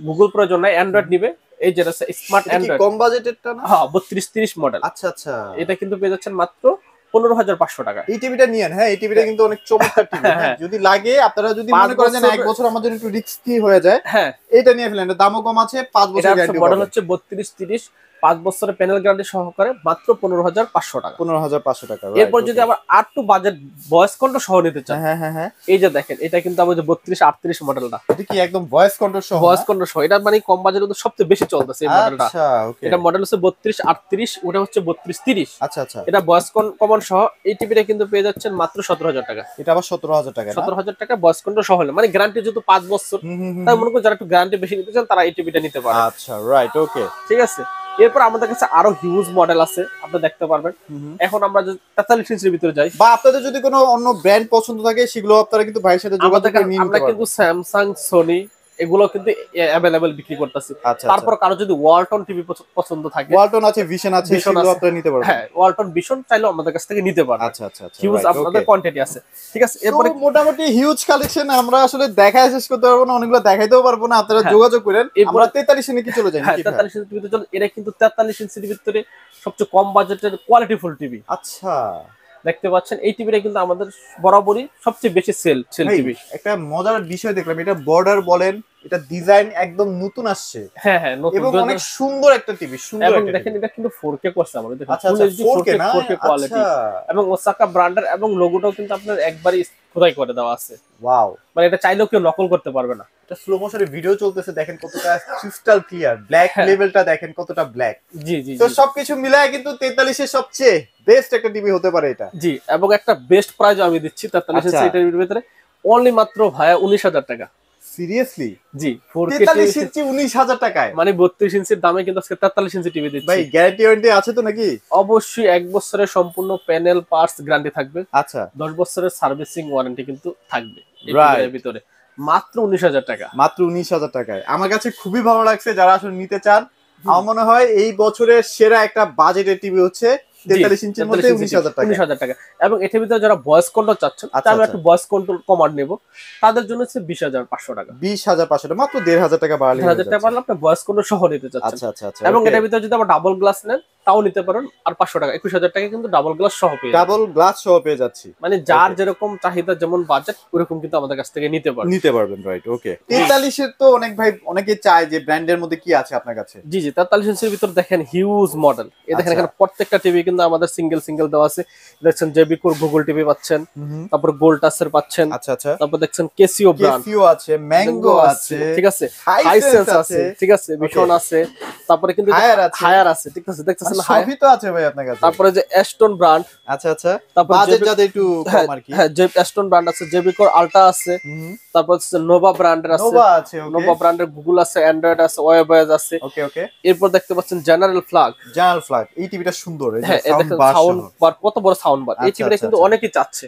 গুগল প্রয়োজন নাই, অ্যান্ড্রয়েড নিবে, এই যেটা স্মার্ট অ্যান্ড্রয়েড কম বাজেটেরটা না? হ্যাঁ 32-30 মডেল। আচ্ছা আচ্ছা, এটা কিন্তু পেয়ে যাচ্ছেন মাত্র 15,500 টাকা। এই টিভিটা নিয়েন। হ্যাঁ এই টিভিটা কিন্তু অনেক চমৎকার টিভি। যদি লাগে, আপনারা যদি মনে করেন যে 1 বছর আমাদের একটু রিস্কি হয়ে যায়, হ্যাঁ এটা নিয়ে ফেলেন, এটা দামও কম আছে, 5 বছর গ্যারান্টি। মডেল হচ্ছে 32-30, 5 বছরের প্যানেল গ্যারান্টি সহকারে মাত্র 15,500 টাকা। 15,500 টাকা। এরপর যদি আবার আরটু বাজেট ভয়েস কন্ট্রোল সহ নিতে চান, হ্যাঁ হ্যাঁ হ্যাঁ, এই যে দেখেন এটা কিন্তু আমাদের 32-38 মডেলটা। এটা কি একদম ভয়েস কন্ট্রোল সহ? ভয়েস কন্ট্রোল সহ, এটা মানে কম বাজেটের মধ্যে সবচেয়ে বেশি চলতেছে এই মডেলটা। আচ্ছা ওকে, এটা মডেল হচ্ছে 32-38, ওটা হচ্ছে 32-30। আচ্ছা আচ্ছা, এটা ভয়েস কমন সহ এই টিভিটা কিন্তু পেয়ে যাচ্ছেন মাত্র 17,000 টাকা। এটা আবার 17,000 টাকা। 17,000 টাকা ভয়েস কন্ট্রোল সহ হলে, মানে গ্যারান্টি যেহেতু 5 বছর, তাই মনে করেন যারা একটু গ্যারান্টি বেশি নিতে চান তারা এই টিভিটা নিতে পারে। আচ্ছা রাইট, ওকে, ঠিক আছে। এরপর আমাদের কাছে আরো হিউজ মডেল আছে, আপনি দেখতে পারবেন। এখন আমরা যদি 43 ইঞ্চির ভিতরে যাই, বা আপনাদের যদি কোনো অন্য ব্র্যান্ড পছন্দ থাকে, সেগুলো আপনারা কিন্তু ভাইয়ের সাথে যোগাযোগ করে নিতে পারবেন। আমরা কিন্তু স্যামসাং, সোনি এগুলো কিন্তু অ্যাভেলেবল বিক্রি করতেছি। তারপর কারো যদি ওয়ালটন টিভি পছন্দ থাকে, ওয়ালটন আছে, ভিশন আছে, সেগুলো আপনারা নিতে পারবেন। হ্যাঁ ওয়ালটন ভিশন চাইলেও আমাদের কাছ থেকে নিতে পারবেন। আচ্ছা আচ্ছা আচ্ছা, হিউজ আপনাদের কোয়ান্টিটি আছে। ঠিক আছে। এরপরে মোটামুটি হিউজ কালেকশন, আমরা আসলে দেখায় শেষ করতে পারবো না, অনেকগুলো দেখাইতেও পারবো না, আপনারা যোগাযোগ করেন। আমরা 43 ইঞ্চি কি চলে যাই? হ্যাঁ 43 ইঞ্চির ভিতরে চলে। এটা কিন্তু 43 ইঞ্চির ভিতরে সবচেয়ে কম বাজেটের কোয়ালিটিফুল টিভি। আচ্ছা দেখতে পাচ্ছেন এই টিভিটা কিন্তু আমাদের বরাবরই সবচেয়ে বেশি সেল টিভি। একটা মজার বিষয় দেখলাম, এটা বর্ডার বলেন, এটা ডিজাইন একদম নতুন আসছে। হ্যাঁ হ্যাঁ নতুন, এবং অনেক সুন্দর একটা টিভি, সুন্দর একটা। দেখেন এটা কিন্তু 4K করছে আমাদের, দেখুন আচ্ছা আচ্ছা, 4K না? 4K কোয়ালিটি, এবং ওসাকা ব্র্যান্ডের এবং লোগোটাও কিন্তু আপনার একবারই খোদাই করে দেওয়া আছে। ওয়াও, মানে এটা চাইলেও কেউ নকল করতে পারবে না। এটা স্লো মোশনে ভিডিও চলতেছে, দেখেন কতটা ক্রিস্টাল ক্লিয়ার, ব্ল্যাক লেভেলটা দেখেন কতটা ব্ল্যাক। জি জি, তো সবকিছু মিলায় কিন্তু 43 এর সবচেয়ে বেস্ট একটা টিভি হতে পারে এটা। জি, এবং একটা বেস্ট প্রাইস আমি দিচ্ছি 43 ইঞ্চি টিভির ভিতরে অনলি মাত্র ভাইয়া 19,000 টাকা। সিরিয়াসলি? জি 4K 43 ইঞ্চি 19,000 টাকায়? মানে 32 ইঞ্চির দামে কিন্তু আজকে 43 ইঞ্চি টিভি দিচ্ছি। ভাই গ্যারান্টি ওয়ারেন্টি আছে তো নাকি? অবশ্যই 1 বছরের সম্পূর্ণ প্যানেল পার্টস গ্যারান্টি থাকবে। আচ্ছা 10 বছরের সার্ভিসিং ওয়ারেন্টি কিন্তু থাকবে এই Right. টিভির ভিতরে। মাত্র 19,000 টাকা। মাত্র 19,000 টাকায়। আমার কাছে খুবই ভালো লাগছে, যারা আসলে নিতে চান। আমার মনে হয় এই বছরের সেরা একটা বাজেটের টিভি হচ্ছে 43 ইঞ্চির মধ্যে 19,000 টাকা। 19,000 টাকা। এবং এটার ভিতরে যারা ভয়েস কন্ট্রোল চাচ্ছেন, আচ্ছা, আমি আচ্ছা। একটু ভয়েস কন্ট্রোল কমান্ড নেব, তাদের জন্য হচ্ছে 20,500 টাকা। 20,500 টাকা, মাত্র 1,500 টাকা বাড়ালে 1,000 টাকা পারলে আপনি ভয়েস কন্ট্রোল সহ নিতে চাচ্ছেন। আচ্ছা আচ্ছা আচ্ছা। এবং এটার ভিতরে যদি আবার ডাবল গ্লাস নেন তাও নিতে পারেন, আর 500 টাকা 21,000 টাকা কিন্তু ডাবল গ্লাস সহ পেয়ে যাবেন। ডাবল গ্লাস সহ পেয়ে যাচ্ছি। মানে যার Okay. যেরকম চাহিদা, যেমন বাজেট, ওরকম কিন্তু আমাদের কাছ থেকে নিতে পারবেন। নিতে পারবেন, রাইট। ওকে 43 এর তো অনেক ভাই অনেকে চায় যে ব্র্যান্ডের মধ্যে কি আছে আপনার কাছে? জি জি 43 ইঞ্চির ভিতর দেখেন হিউজ মডেল। এই দেখেন আচ্ছা। এখানে প্রত্যেকটা টিভি কিন্তু আমাদের সিঙ্গেল সিঙ্গেল দেওয়া আছে। দেখছেন জেবি কোর গুগল টিভি পাচ্ছেন, তারপর গোল্ড টাচের পাচ্ছেন, আচ্ছা আচ্ছা। তারপর দেখছেন কেসিও ব্র্যান্ড, কেসিও আছে, ম্যাঙ্গো আছে, ঠিক আছে, হাইসেন্স হাইসেন্স আছে, ঠিক আছে, ভিশন আছে, তারপরে কিন্তু হায়ার আছে। হায়ার আছে, ঠিক আছে, দেখতেছেন হায়ার। সবই তো আছে ভাই আপনার কাছে। তারপরে যে অ্যাস্টন ব্র্যান্ড, আচ্ছা আচ্ছা। তারপর বাজেট যাতে একটু কম আর কি। হ্যাঁ যে অ্যাস্টন ব্র্যান্ড আছে, জেবি কোর আলট্রা আছে, তারপর হচ্ছে নোভা ব্র্যান্ডের আছে, নোভা আছে, ওকে। নোভা ব্র্যান্ডের গুগল আছে, অ্যান্ড্রয়েড আছে, ওয়েবএস আছে। ওকে ওকে। এরপর দেখতে পাচ্ছেন জেনারেল ফ্ল্যাগ। জার্নাল ফ্ল্যাগ, এই টিভিটা সুন্দর, এই যে হ্যাঁ সাউন্ড বার সাউন্ড বার, কত বড় সাউন্ড বার। এই আচ্ছা, টিভিটা আচ্ছা, কিন্তু আচ্ছা। অনেকেই চাচ্ছে।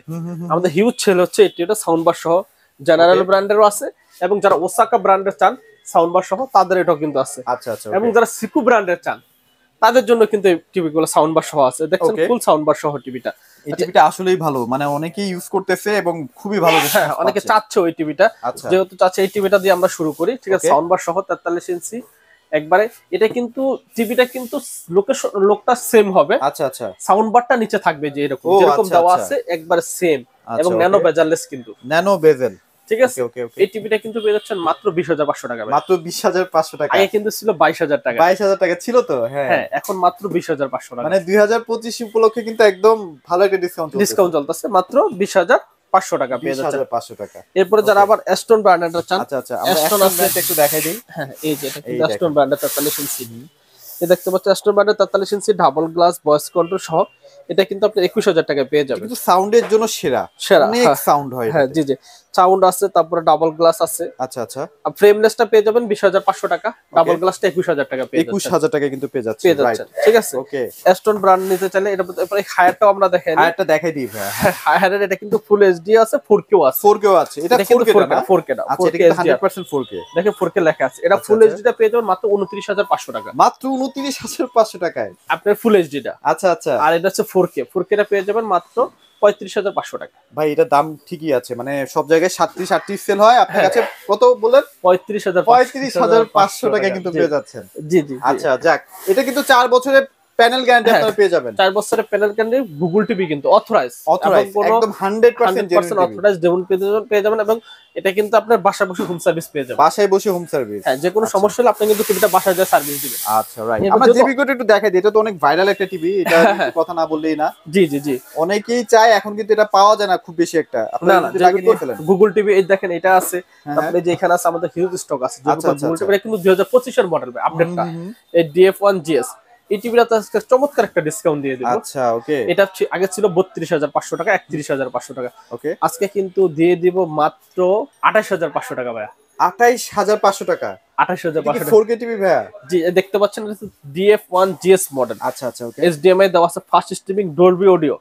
আমাদের হিউজ সেল হচ্ছে এই টিভিটা সাউন্ড বার সহ। General Okay. ব্র্যান্ডেরও আছে, এবং যারা ওসাকা ব্র্যান্ডের চান সাউন্ড বার সহ তাদের এটাও কিন্তু আছে। আচ্ছা আচ্ছা। এবং যারা সিকু ব্র্যান্ডের চান তাদের জন্য কিন্তু এই টিভিগুলো সাউন্ড বার সহ আছে। দেখছেন Okay. ফুল সাউন্ড বার সহ টিভিটা। এই টিভিটা আসলেই ভালো, মানে অনেকেই ইউজ করতেছে এবং খুবই ভালো হ্যাঁ অনেকে চাচ্ছে ওই টিভিটা, আচ্ছা। যেহেতু চাচ্ছে এই টিভিটা দিয়ে আমরা শুরু করি, ঠিক আছে। Okay. সাউন্ড বার সহ 43 ইঞ্চি একবারে। এটা কিন্তু টিভিটা কিন্তু লোকটা সেম হবে, আচ্ছা আচ্ছা। সাউন্ড বারটা নিচে থাকবে যে এরকম ও, যেরকম আচ্ছা, দেওয়া আচ্ছা। আছে একবারে সেম, আচ্ছা, এবং okay. ন্যানো বেজারলেস কিন্তু, ন্যানো বেজেল, ঠিক আছে। ওকে ওকে ওকে। এই টিভিটা কিন্তু পেয়ে যাচ্ছেন মাত্র 20,500 টাকা। মাত্র 20,500 টাকা। আগে কিন্তু ছিল 22,000 টাকা। 22,000 টাকা ছিল তো, হ্যাঁ। হ্যাঁ এখন মাত্র 20,500 টাকা। মানে 2025 উপলক্ষে কিন্তু একদম ভালো একটা ডিসকাউন্ট ডিসকাউন্ট চলতেছে, মাত্র 20,500 টাকা পেয়ে যাচ্ছেন। 20,500 টাকা। এরপরে যারা আবার অ্যাস্টন ব্র্যান্ডের চান, আচ্ছা আচ্ছা, আমরা অ্যাস্টন অ্যাস্টন আছে, ব্র্যান্ড একটু দেখাই দিই। হ্যাঁ এই যে এটা কিন্তু এই অ্যাস্টন দেখেন। ব্র্যান্ডের 43 ইঞ্চি। এই দেখতে পাচ্ছেন অ্যাস্টন ব্র্যান্ডের 43 ইঞ্চি ডাবল গ্লাস ভয়েস কন্ট্রোল সহ। এটা কিন্তু আপনি 21,000 টাকায় পেয়ে যাবেন। কিন্তু সাউন্ডের জন্য সেরা, সেরা, অনেক হ্যাঁ। সাউন্ড হয় হ্যাঁ এটাতে। জি জি সাউন্ড আছে, তারপরে ডাবল গ্লাস আছে। আচ্ছা আচ্ছা। আর ফ্রেমলেসটা পেয়ে যাবেন 20,500 টাকা, ডাবল গ্লাসটা 21,000 টাকা পেয়ে যাচ্ছেন। 21,000 টাকা কিন্তু পেয়ে যাচ্ছে, পেয়ে যাচ্ছেন, ঠিক আছে। ওকে। অ্যাস্টন ব্র্যান্ড নিতে চাইলে এটা, এরপরে হায়ারটাও আমরা দেখাই। আরেকটা দেখাই দিই ভাই। হায়ারের এটা কিন্তু ফুল এইচডি আছে, 4K আছে। 4K আছে, এটা 4K না? 4K না, আচ্ছা, এটা 4K কিন্তু HDR 100% 4K। দেখেন 4K লেখা আছে। এটা আচ্ছা, ফুল আচ্ছা। এইচডিটা পেয়ে যাবেন মাত্র 29,500 টাকা। মাত্র 29,500 টাকায় আপনার ফুল এইচডিটা। আচ্ছা আচ্ছা। আর এটা হচ্ছে 4K টা পেয়ে যাবেন মাত্র 35,500 টাকা। ভাই এটা দাম ঠিকই আছে, মানে সব জায়গায় 37-38 সেল হয়, আপনার হ্যাঁ। কাছে কত বলেন? 35,500 টাকা কিন্তু জি। পেয়ে যাচ্ছেন। জি জি আচ্ছা যাক, এটা কিন্তু 4 বছরের প্যানেল গ্যারান্টি হ্যাঁ। আপনারা পেয়ে যাবেন। 4 বছরের প্যানেল ক্যান্ডি গুগল টিভি কিন্তু অথরাইজ, একদম 100% জেনুইন টিভি। অথরাইজ ডেমন পেয়ে যাবেন। এবং এটা কিন্তু আপনার বাসায় বসে হোম সার্ভিস পেয়ে যাবেন। বাসায় বসে হোম সার্ভিস। হ্যাঁ যে কোনো আচ্ছা। সমস্যা হলে আপনি কিন্তু টিভিটা বাসায় যা সার্ভিস দিবেন। আচ্ছা রাইট। এবার আমরা যেহেতু- জিবি কোড একটু দেখাই দিই, এটা তো অনেক ভাইরাল একটা টিভি, এটা একটু কথা না বললেই না। জি জি জি অনেকেই চায়, এখন কিন্তু এটা পাওয়া যায় না খুব বেশি একটা। না আপনারা না যদি আগে নিয়ে ফেলেন। গুগল টিভি এই দেখেন এটা আছে, হ্যাঁ, তারপরে যে এখানে আছে আমাদের হিউজ স্টক আছে। আচ্ছা, আচ্ছা, গুগল আচ্ছা। টিভি কিন্তু 2025 এর মডেল আপডেটটা, এই DF1 GS। এই টিভিটা তো আজকে চমৎকার একটা ডিসকাউন্ট দিয়ে দিব। আচ্ছা ওকে এটা আগে ছিল 32,500 টাকা, 31,500 টাকা। ওকে। আজকে কিন্তু দিয়ে দিব মাত্র 28,500 টাকা ভাইয়া। 28,500 টাকা। 28,500 টাকা। 4K টিভি ভাইয়া? জি দেখতে পাচ্ছেন DF1 GS মডেল। আচ্ছা আচ্ছা ওকে। HDMI দেওয়া আছে, fast streaming, Dolby audio,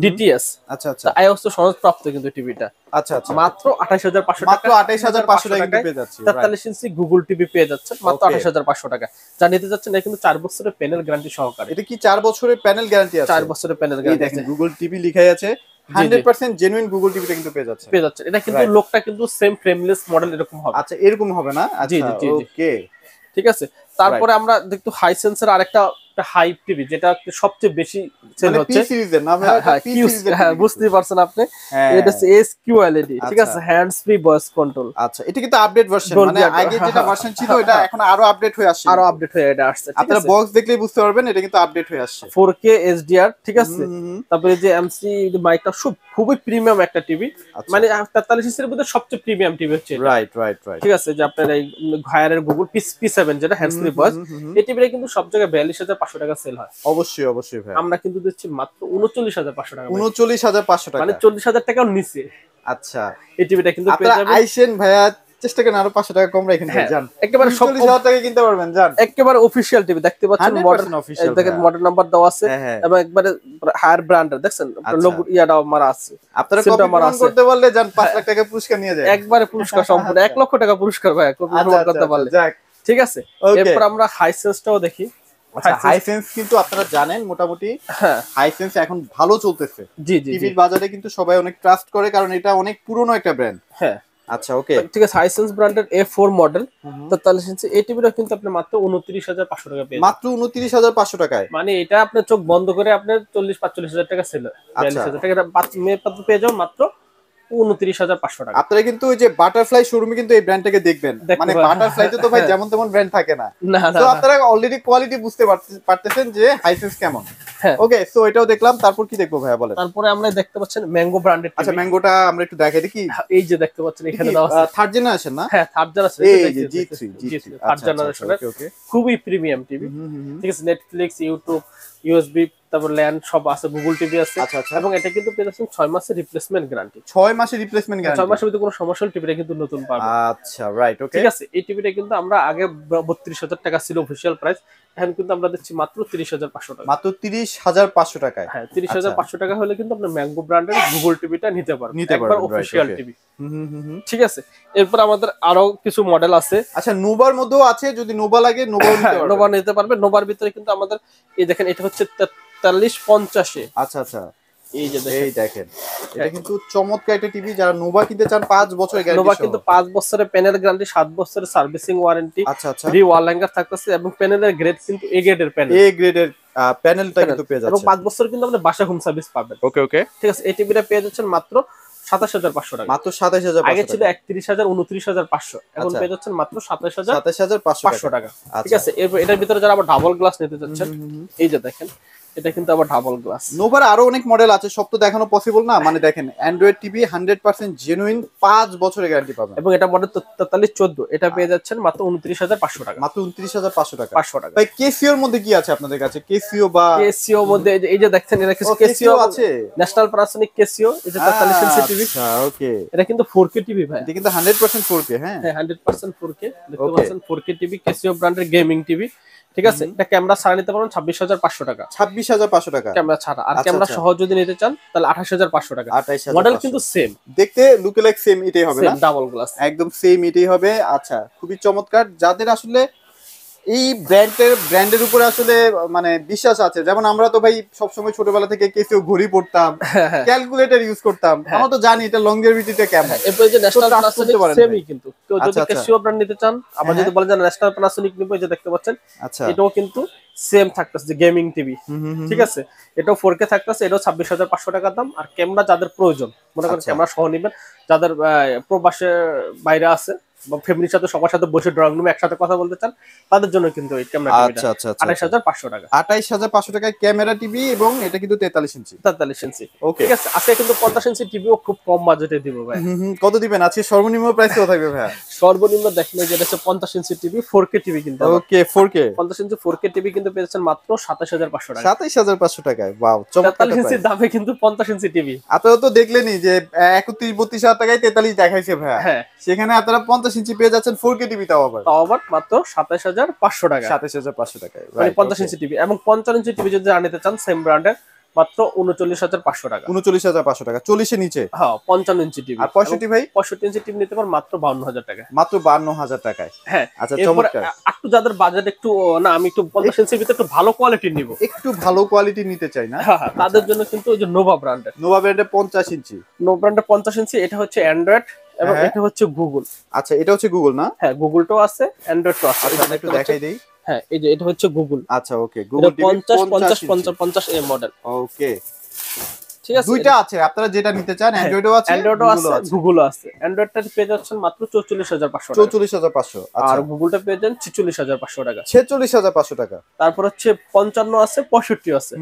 DTS। আচ্ছা আচ্ছা iOS তো সনদপ্রাপ্ত কিন্তু টিভিটা। আচ্ছা আচ্ছা। মাত্র 28,500 টাকা। মাত্র 28,500 টাকা কিন্তু পেয়ে যাচ্ছি। 43 ইঞ্চি গুগল টিভি পেয়ে যাচ্ছেন মাত্র Okay. 28,500 টাকা। যা নিতে যাচ্ছেন এটা কিন্তু 4 বছরের প্যানেল গ্যারান্টি সহকারে। এটা কি 4 বছরের প্যানেল গ্যারান্টি আছে? 4 বছরের প্যানেল এই গ্যারান্টি দেখেন আছে। গুগল টিভি লেখাই আছে, 100% জেনুইন গুগল টিভিটা কিন্তু পেয়ে যাচ্ছে। পেয়ে যাচ্ছেন। এটা কিন্তু Right. লোকটা কিন্তু সেম ফ্রেমলেস মডেল এরকম হবে। আচ্ছা এরকম হবে না? জি, আচ্ছা জি, জি, জি। ওকে। ঠিক আছে। তারপরে আমরা দেখতে হাইসেন্সের আরেকটা হাই টিভি যেটা সবচেয়ে বেশি সেল মানে পি হচ্ছে। সিরিজের না ভাই? হ্যাঁ পি কিউ, সিরিজের হ্যাঁ টিভি বুঝতেই পারছেন আপনি। হ্যাঁ। এটা হচ্ছে SQLED, ঠিক আচ্ছা। আছে, হ্যান্ডস ফ্রি ভয়েস কন্ট্রোল। আচ্ছা এটা কিন্তু আপডেট ভার্সন, Dolby মানে Atmos, আগে যেটা হ্যাঁ, ভার্সন ছিল হ্যাঁ, এটা হ্যাঁ। এখন আরো আপডেট হয়ে আসছে। আরো আপডেট হয়ে এটা আসছে, ঠিক আপনারা আছে। বক্স দেখলেই বুঝতে পারবেন এটা কিন্তু আপডেট হয়ে আসছে। 4K HDR, ঠিক আছে। তারপরে যে MC মাইকটা খুবই প্রিমিয়াম একটা টিভি, আচ্ছা। মানে 43 ইঞ্চির মধ্যে সবচেয়ে প্রিমিয়াম টিভি হচ্ছে এটা। Right right right. ঠিক আছে, যে আপনার এই ঘায়ারের গুগল P7 যেটা হ্যান্ডস ফ্রি ভয়েস, এই টিভিটা কিন্তু সব জায়গায় 42,500 টাকা সেল হয়। অবশ্যই অবশ্যই ভাই। আমরা কিন্তু দিচ্ছি মাত্র 39,500 টাকা, 39,500 টাকা। মানে 40,000 টাকাও নিচে আচ্ছা এই টিভিটা কিন্তু পেয়ে আপনারা যাবেন। আইসেন ভাইয়া, চেষ্টা করেন আরো 500 টাকা কম রাখেন ভাই, জান একেবারে সব 40,000 টাকা কিনতে পারবেন, জান একেবারে অফিশিয়াল টিভি দেখতে পাচ্ছেন, 100% মডেল official দেখেন, ভাইয়া। মডেল নাম্বার দেওয়া আছে হ্যাঁ, হ্যাঁ। এবং একবারে হায়ার ব্র্যান্ডের দেখছেন আচ্ছা। লোগো ইয়াটাও মারা আছে, আপনারা সিলটা কপি মারা প্রমাণ আছে। করতে পারলে জান 5 লাখ টাকা পুরস্কার নিয়ে যায়। একবারে পুরস্কার সম্পূর্ণ 1 লক্ষ টাকা পুরস্কার ভাই কপি প্রমাণ করতে পারলে। যাক, ঠিক আছে, Okay. এরপর আমরা হাইসেন্সটাও দেখি। আচ্ছা হাইসেন্স কিন্তু আপনারা জানেন মোটামুটি হ্যাঁ হাইসেন্স এখন ভালো চলতেছে, জি জি জি টিভির বাজারে কিন্তু সবাই অনেক ট্রাস্ট করে, কারণ এটা অনেক পুরনো একটা ব্র্যান্ড। হ্যাঁ আচ্ছা ওকে, ঠিক আছে, হাইসেন্স ব্র্যান্ডের A4 মডেল 43 ইঞ্চি এই টিভিটা কিন্তু আপনি মাত্র 29,500 টাকা পেয়ে যাবেন। মাত্র 29,500 টাকায়। মানে এটা আপনি চোখ বন্ধ করে আপনার 40-45,000 টাকা ছিল, 42,000 টাকা মেয়ে পাত্র পেয়ে যাবেন মাত্র 29,500 টাকা। আপনারা কিন্তু ওই যে বাটারফ্লাই শোরুমে কিন্তু এই ব্র্যান্ডটাকে দেখবেন, দেখতে মানে পারেন। বাটারফ্লাইতে তো ভাই যেমন তেমন ব্র্যান্ড থাকে না, না না তো না। আপনারা অলরেডি কোয়ালিটি বুঝতে পারতেছেন যে হাইসেন্স কেমন। হ্যাঁ। ওকে, সো এটাও দেখলাম, তারপর কি দেখবো ভাইয়া বলেন। তারপরে আমরা দেখতে পাচ্ছেন ম্যাঙ্গো ব্র্যান্ডের আচ্ছা টিভি। ম্যাঙ্গোটা আমরা একটু দেখাই দেখি, এই যে দেখতে পাচ্ছেন এখানে দেওয়া আছে, থার্ড জেনারেশন না? হ্যাঁ থার্ড জেনারেশন, এই যে G3 থার্ড জেনারেশনের ওকে, খুবই প্রিমিয়াম টিভি। ঠিক আছে, নেটফ্লিক্স, ইউটিউব, ইউএসবি, তারপর ল্যান্ড সব আছে, গুগল টিভি আছে। আচ্ছা আচ্ছা, এবং এটা কিন্তু পেয়ে যাচ্ছেন 6 মাসের রিপ্লেসমেন্ট গ্যারান্টি। 6 মাসের রিপ্লেসমেন্ট 6 গ্যারান্টি। মাসের ভিতরে কোনো সমস্যা হলে টিভিটা কিন্তু নতুন পাবেন। আচ্ছা রাইট, ওকে। ঠিক আছে, এই টিভিটা কিন্তু আমরা আগে 32,000 টাকা ছিল অফিশিয়াল প্রাইস, এখন কিন্তু আমরা দিচ্ছি মাত্র 30,500 টাকা। মাত্র 30,500 টাকায়। হ্যাঁ 30,500 টাকা হলে কিন্তু আপনি ম্যাঙ্গো ব্র্যান্ডের গুগল টিভিটা নিতে পারবেন, একবার অফিশিয়াল টিভি। ঠিক আছে, এরপর আমাদের আরো কিছু মডেল আছে। আচ্ছা নোভার মধ্যেও আছে, যদি নোভা লাগে নোভাও নিতে পারবেন। নোভা নিতে পারবে। নোভার ভিতরে কিন্তু আমাদের এই দেখেন, এটা হচ্ছে 4350। আচ্ছা আচ্ছা, এই যে এই দেখেন এটা কিন্তু চমৎকার একটা টিভি, যারা নোভা কিনতে চান 5 বছরের গ্যারান্টি। নোভা কিন্তু 5 বছরের প্যানেল গ্যারান্টি, 7 বছরের সার্ভিসিং ওয়ারেন্টি, আচ্ছা আচ্ছা, ফ্রি ওয়াল হ্যাঙ্গার থাকতেছে এবং প্যানেলের গ্রেড কিন্তু এ গ্রেডের প্যানেল, এ গ্রেডের প্যানেলটা কিন্তু পেয়ে এবং যাচ্ছে। 5 বছর কিন্তু আপনি বাসা হোম সার্ভিস পাবেন। ওকে ওকে, ঠিক আছে, এই টিভিটা পেয়ে যাচ্ছেন মাত্র 27,500 টাকা। মাত্র 27,500 আগে ছিল 31,000, 29,500, এখন আচ্ছা। পেয়ে যাচ্ছেন মাত্র 27,500 27,500 টাকা। ঠিক আছে, এরপর এটার ভিতরে যারা আবার ডাবল গ্লাস নিতে চাচ্ছেন, এই যে দেখেন এটা কিন্তু আবার ডাবল গ্লাস। নোভার আরো অনেক মডেল আছে, সব তো দেখানো পসিবল না, মানে দেখেন অ্যান্ড্রয়েড টিভি 100% জেনুইন 5 বছরের গ্যারান্টি পাবেন। এবং এটা মডেল 4314, এটা পেয়ে যাচ্ছেন মাত্র 29,500 টাকা। মাত্র 29,500 টাকা। 500 টাকা। ভাই কেসিওর মধ্যে কি আছে আপনাদের কাছে? কেসিও বা কেসিও মধ্যে এই যে দেখছেন, এটা কিছু কেসিও আছে, ন্যাশনাল প্যানাসোনিক কেসিও, এই যে 43 ইঞ্চি টিভি। আচ্ছা ওকে, এটা কিন্তু 4K টিভি ভাই, এটা কিন্তু 100% 4K। হ্যাঁ হ্যাঁ 100% 4K দেখতে Okay. পাচ্ছেন, 4K টিভি, কেসিও ব্র্যান্ডের গেমিং টিভি। ঠিক আছে, এটা ক্যামেরা ছাড়া নিতে পারেন 26,500 টাকা, 26,500 টাকা ক্যামেরা ছাড়া। আর আচ্ছা, ক্যামেরা আচ্ছা। সহ যদি নিতে চান তাহলে 28,500 টাকা। 28,500 মডেল কিন্তু সেম, দেখতে লুক লাইক সেম, এটাই হবে না? ডাবল গ্লাস, একদম সেম এটাই হবে। আচ্ছা খুবই চমৎকার, যাদের আসলে এই ব্র্যান্ডের উপরে আসলে মানে বিশ্বাস আছে, যেমন আমরা তো ভাই সবসময় ছোটবেলা থেকে কেসিও ঘড়ি পড়তাম, ক্যালকুলেটর ইউজ করতাম, আমরা তো জানি এটা লংজিভিটিটা কেমন। এরপরে যে ন্যাশনাল trust প্যানাসোনিক করতে পারেন সেমই কিন্তু, কেউ যদি আচ্ছা, আচ্ছা। কেসিও ব্র্যান্ড নিতে চান, আবার হ্যাঁ, যদি বলেন যে ন্যাশনাল প্যানাসোনিক নিব, এই যে দেখতে পাচ্ছেন আচ্ছা এটাও কিন্তু সেম থাকতেছে, যে গেমিং টিভি। ঠিক আছে, এটাও 4K থাকতেছে, এটাও 26,500 টাকা দাম। আর ক্যামেরা যাদের প্রয়োজন, মনে করেন আচ্ছা। ক্যামেরা সহ নিবেন, যাদের প্রবাসে বাইরে আছে বা ফ্যামিলির সাথে সবার সাথে বসে ড্রয়িং রুমে একসাথে কথা বলতে চান, তাদের জন্য কিন্তু এই ক্যামেরা টিভিটা আচ্ছা আচ্ছা, 28,500 টাকা। 28,500 টাকায় ক্যামেরা টিভি, এবং এটা কিন্তু 43 ইঞ্চি। 43 ইঞ্চি। ওকে, ঠিক আছে, আজকে কিন্তু 50 ইঞ্চি টিভিও খুব কম বাজেটে দিব ভাই। কত দিবেন আজকে? সর্বনিম্ন প্রাইস কত থাকবে ভাইয়া? সর্বনিম্ন দেখলে যেটা হচ্ছে 50 ইঞ্চি টিভি, 4K টিভি কিন্তু ওকে 4K 50 ইঞ্চি 4K টিভি কিন্তু পেয়েছেন মাত্র 27,500 টাকা। 27,500 টাকায়। ওয়াও, চমৎকার 43 ইঞ্চির দামে কিন্তু 50 ইঞ্চি টিভি। আপনারা তো দেখলেনই যে 31-32 হাজার টাকায় 43 দেখাইছে ভাইয়া, হ্যাঁ, সেখানে আপনারা 50 ইঞ্চি পেয়ে যাচ্ছেন 4K টিভি, তাও আবার তাও আবার মাত্র 27,500 টাকা। 27,500 টাকায়, মানে 50 ইঞ্চি টিভি। এবং 55 ইঞ্চি টিভি যদি আনিতে চান সেম ব্র্যান্ডের, মাত্র 39,500 টাকা। 39,500 টাকা, 40 এর নিচে। হ্যাঁ 55 ইঞ্চি টিভি। আর 65 ভাই? 65 ইঞ্চি টিভি নিতে পারেন মাত্র 52,000 টাকা। মাত্র 52,000 টাকায়। হ্যাঁ, আচ্ছা এরপর চমৎকার। একটু যাদের বাজেট একটু না, আমি একটু 50 ইঞ্চির ভিতরে একটু ভালো কোয়ালিটির নিব, একটু ভালো কোয়ালিটি নিতে চাই না, হ্যাঁ তাদের জন্য কিন্তু ওই যে নোভা ব্র্যান্ডের, নোভা ব্র্যান্ডের 50 ইঞ্চি। নোভা ব্র্যান্ডের 50 ইঞ্চি, এটা হচ্ছে অ্যান্ড্রয়েড এবং হ্যাঁ। এটা হচ্ছে গুগল। আচ্ছা এটা হচ্ছে গুগল না? হ্যাঁ গুগলটাও আছে, অ্যান্ড্রয়েডটাও আছে। আচ্ছা একটু দেখাই দেই। হ্যাঁ এই যে এটা হচ্ছে গুগল। আচ্ছা ওকে, গুগল টিভি 50 এ মডেল। ওকে, ঠিক আছে, দুইটা আছে, আপনারা যেটা নিতে চান, অ্যান্ড্রয়েডও আছে, অ্যান্ড্রয়েডও আছে, গুগলও আছে। গুগলও আছে। অ্যান্ড্রয়েডটা পেয়ে যাচ্ছেন মাত্র 44,500 টাকা, 44,500। আচ্ছা, আর গুগলটা পেয়ে যান 46,500 টাকা। 46,500 টাকা। তারপর হচ্ছে 55 আছে, 65 আছে।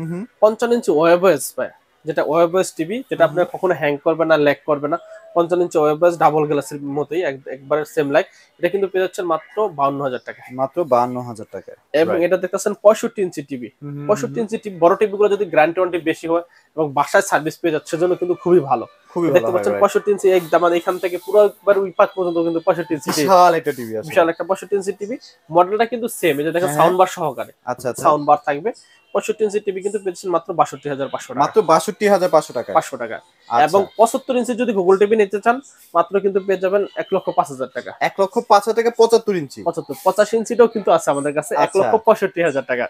55 ইঞ্চি ওয়েবএস ভাই, যেটা ওয়েবএস টিভি, যেটা আপনার কখনো হ্যাং করবে না, ল্যাগ করবে না। 55 ইঞ্চি ওয়েবএস ডাবল গ্লাসের মতোই একবারে সেম লাইক। এটা কিন্তু পেয়ে যাচ্ছেন মাত্র 52,000 টাকায়। মাত্র 52,000 টাকায়। এবং এটা দেখতেছেন 65 ইঞ্চি টিভি। 65 ইঞ্চি টিভি, বড় টিভি গুলো যদি গ্যারান্টি ওয়ারেন্টি বেশি হয় এবং বাসায় সার্ভিস পেয়ে যাচ্ছে, সেজন্য কিন্তু খুবই ভালো। খুবই ভালো দেখতে হয়, পাচ্ছেন right? 65 ইঞ্চি একদম এখান থেকে পুরো একবার ওই পাশ পর্যন্ত কিন্তু 65 ইঞ্চি টিভি, বিশাল একটা টিভি আছে। বিশাল একটা 65 ইঞ্চি টিভি। মডেলটা কিন্তু সেম, এই যে দেখেন হ্যাঁ, সাউন্ড বার সহকারে, আচ্ছা আচ্ছা। সাউন্ড বার থাকবে। 65 ইঞ্চি টিভি কিন্তু পেয়েছেন মাত্র 62,500 টাকা। মাত্র 62,500 টাকায়। 500 টাকা। আচ্ছা। এবং 75 ইঞ্চি যদি গুগল টিভি নিতে চান, মাত্র কিন্তু পেয়ে যাবেন 1,05,000 টাকা। 1,05,000 টাকা 75 ইঞ্চি। 85 ইঞ্চিটাও কিন্তু আছে আমাদের কাছে, আচ্ছা। 1,65,000 টাকা।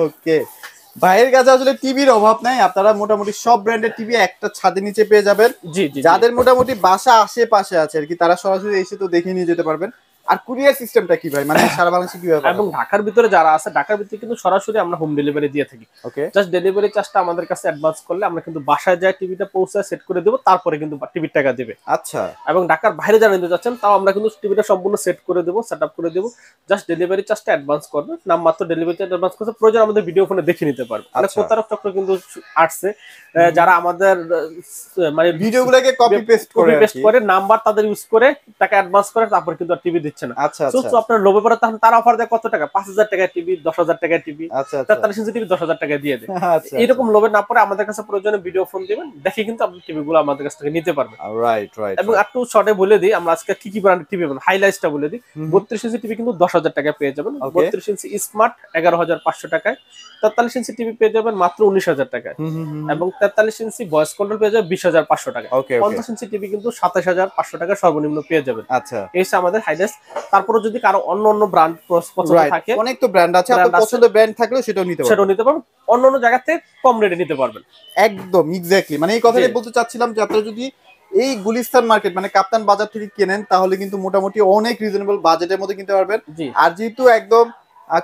ওকে, ভাইয়ের কাছে আসলে টিভির অভাব নাই। আপনারা মোটামুটি সব ব্র্যান্ডের টিভি একটা ছাদের নিচে পেয়ে যাবেন। জি জি। যাদের মোটামুটি বাসা আশেপাশে আছে আর কি, তারা সরাসরি এসে তো দেখে নিয়ে যেতে পারবেন। আর কুরিয়ার সিস্টেমটা কি ভাই, মানে সারা বাংলাদেশে কিভাবে এবং ঢাকার ভিতরে যারা আছে, ঢাকার ভিতরে কিন্তু সরাসরি আমরা হোম ডেলিভারি দিয়ে থাকি। ওকে, জাস্ট ডেলিভারি চার্জটা আমাদের কাছে অ্যাডভান্স করলে আমরা কিন্তু বাসায় যায় টিভিটা পৌঁছায় সেট করে দেবো, তারপরে কিন্তু টিভির টাকা দেবে। আচ্ছা। এবং ঢাকার বাইরে যারা নিতে যাচ্ছেন, তাও আমরা কিন্তু টিভিটা সম্পূর্ণ সেট করে দেবো, সেট আপ করে দেবো। জাস্ট ডেলিভারি চার্জটা অ্যাডভান্স করবে, নাম মাত্র ডেলিভারি চার্জ অ্যাডভান্স করতে প্রয়োজন আমাদের ভিডিও ফোনে দেখে নিতে পারবে। অনেক আচ্ছা। প্রতারক চক্র কিন্তু আসছে, যারা আমাদের মানে ভিডিওগুলোকে কপি পেস্ট করে নাম্বার তাদের ইউজ করে টাকা অ্যাডভান্স করে, তারপর কিন্তু টিভি দিচ্ছে না। আচ্ছা আচ্ছা। তো আপনার লোভে পড়ে তখন তারা অফার দেয় কত টাকা, 5,000 টাকায় টিভি, 10,000 টাকায় টিভি, আচ্ছা আচ্ছা। 43 ইঞ্চি টিভি 10,000 টাকায় দিয়ে দেয়। আচ্ছা, এরকম লোভে না পড়ে আমাদের কাছে প্রয়োজনে ভিডিও ফোন দিবেন, দেখে কিন্তু আপনি টিভি গুলো আমাদের কাছ থেকে নিতে পারবেন। Right right. এবং একটু শর্টে বলে দিই আমরা আজকে কি কি ব্র্যান্ডের টিভি পাবেন, হাইলাইটসটা বলে দিই। 32 ইঞ্চি টিভি কিন্তু 10,000 টাকায় পেয়ে যাবেন। 32 ইঞ্চি স্মার্ট 11,500 টাকায়। 43 ইঞ্চি টিভি পেয়ে যাবেন মাত্র 19,000 টাকায়। এবং 43 ইঞ্চি ভয়েস কন্ট্রোল পেয়ে যাবেন 20,500 টাকায়। 50 ইঞ্চি টিভি কিন্তু 27,500 টাকা সর্বনিম্ন পেয়ে যাবেন। আচ্ছা, এই হচ্ছে আমাদের হাইলাইটস। তারপরে যদি কারো অন্য অন্য ব্র্যান্ড পছন্দ থাকে, অনেক তো ব্র্যান্ড আছে, আপনার পছন্দের ব্র্যান্ড থাকলেও সেটাও নিতে পারবেন। সেটাও নিতে পারবেন, অন্য অন্য জায়গা থেকে কম রেটে নিতে পারবেন। একদম এক্স্যাক্টলি, মানে এই কথাটাই বলতে চাচ্ছিলাম যে আপনারা যদি এই গুলিস্তান মার্কেট মানে কাপ্তান বাজার থেকে কেনেন, তাহলে কিন্তু মোটামুটি অনেক রিজনেবল বাজেটের মধ্যে কিনতে পারবেন। আর যেহেতু একদম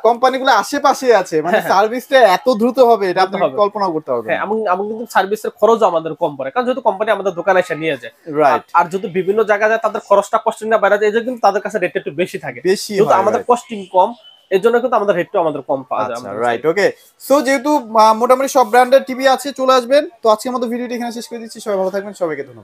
কোম্পানিগুলো আশেপাশে আছে, মানে সার্ভিসটা এত দ্রুত হবে এটা আপনি কল্পনা করতে পারবেন। হ্যাঁ, আমি কিন্তু সার্ভিসের খরচও আমাদের কম পড়ে, কারণ যেহেতু কোম্পানি আমাদের দোকানে এসে নিয়ে যায়। রাইট। আর যদি বিভিন্ন জায়গায় যায় তাদের খরচটা কস্টিং না বাইরে যায়, এই জন্য কিন্তু তাদের কাছে রেটটা একটু বেশি থাকে। যেহেতু আমাদের কস্টিং কম, এর জন্য কিন্তু আমাদের রেটটাও আমাদের কম পাওয়া যায়। রাইট, ওকে। সো যেহেতু মোটামুটি সব ব্র্যান্ডের টিভি আছে, চলে আসবেন। তো আজকের মতো ভিডিওটি এখানে শেষ করে দিচ্ছি। সবাই ভালো থাকবেন, সবাইকে ধন্যবাদ।